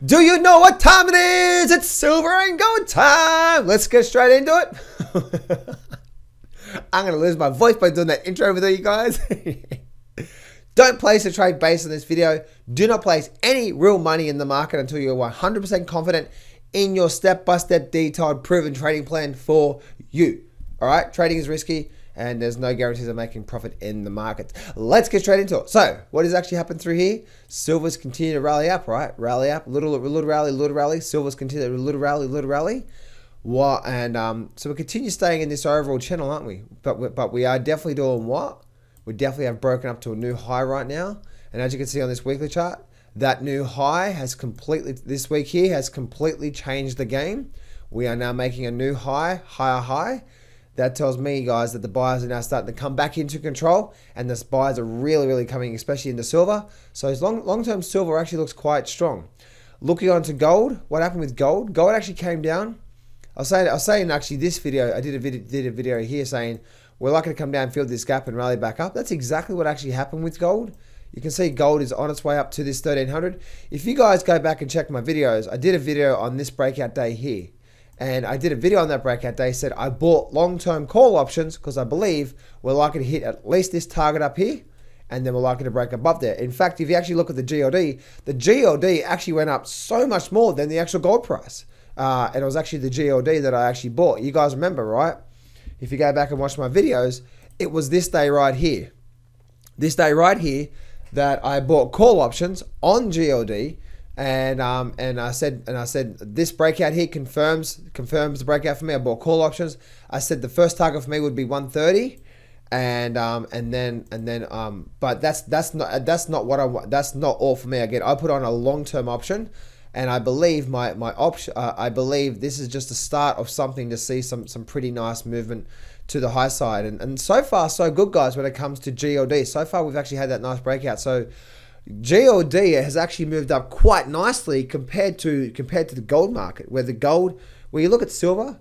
Do you know what time it is? It's silver and gold time. Let's get straight into it. I'm going to lose my voice by doing that intro with you guys. Don't place a trade based on this video. Do not place any real money in the market until you're 100% confident in your step-by-step detailed proven trading plan for you. All right, trading is risky and there's no guarantees of making profit in the market. Let's get straight into it. So what has actually happened through here? Silver's continue to rally up, right? Rally up, little rally. Silver's continue to little rally. What? And so we continue staying in this overall channel, aren't we? But we are definitely doing what? We definitely have broken up to a new high right now. And as you can see on this weekly chart, that new high has completely, this week here, has completely changed the game. We are now making a new higher high. That tells me, guys, that the buyers are now starting to come back into control, and the buyers are really coming, especially into silver. So as long-term silver actually looks quite strong. Looking on to gold, what happened with gold? Gold actually came down. I was saying actually this video, I did a video here saying we're likely to come down, fill this gap, and rally back up. That's exactly what actually happened with gold. You can see gold is on its way up to this 1300. If you guys go back and check my videos, I did a video on this breakout day here. And I did a video on that breakout day, said I bought long-term call options because I believe we're likely to hit at least this target up here, and then we're likely to break above there. In fact, if you actually look at the GLD actually went up so much more than the actual gold price. And it was actually the GLD that I actually bought. You guys remember, right? If you go back and watch my videos, it was this day right here. This day right here that I bought call options on GLD. And I said this breakout here confirms the breakout for me. I bought call options. I said the first target for me would be 130, but that's not what I want. That's not all for me. Again, I put on a long-term option, and I believe my option. I believe this is just the start of something to see some pretty nice movement to the high side. And so far so good, guys. When it comes to GLD, so far we've actually had that nice breakout. So GLD has actually moved up quite nicely compared to the gold market, where you look at silver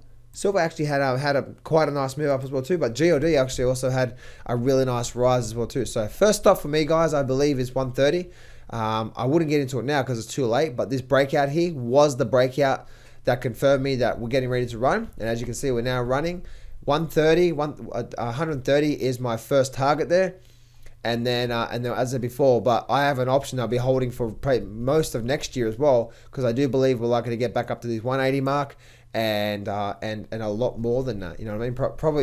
actually had quite a nice move up as well too, but GLD actually also had a really nice rise as well too. So first stop for me, guys, I believe is 130. I wouldn't get into it now because it's too late, but this breakout here was the breakout that confirmed me that we're getting ready to run. And as you can see, we're now running 130 is my first target there. And then as I said before, but I have an option I'll be holding for most of next year as well, because I do believe we're likely to get back up to this 180 mark and a lot more than that. You know what I mean?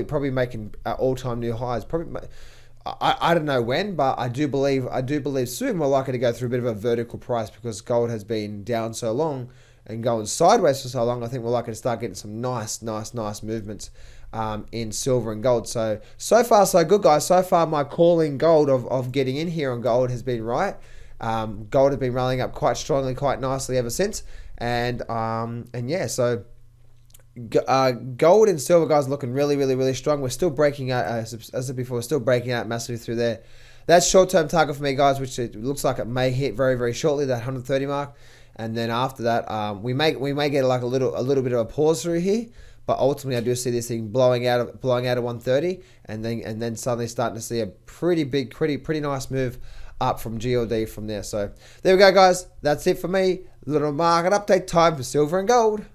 Probably making all-time new highs. Probably, I don't know when, but I do believe soon we're likely to go through a bit of a vertical price, because gold has been down so long and going sideways for so long. I think we're likely to start getting some nice movements in silver and gold. So far so good, guys. So far my calling gold of getting in here on gold has been right. Gold has been rallying up quite strongly, quite nicely ever since. And yeah, so gold and silver, guys, looking really strong. We're still breaking out, as I said before, we're still breaking out massively through there. That's short-term target for me, guys, which it looks like it may hit very shortly, that 130 mark. And then after that, we may get like a little bit of a pause through here. But ultimately, I do see this thing blowing out of 130, and then suddenly starting to see a pretty nice move up from GLD from there. So there we go, guys. That's it for me. Little market update time for silver and gold.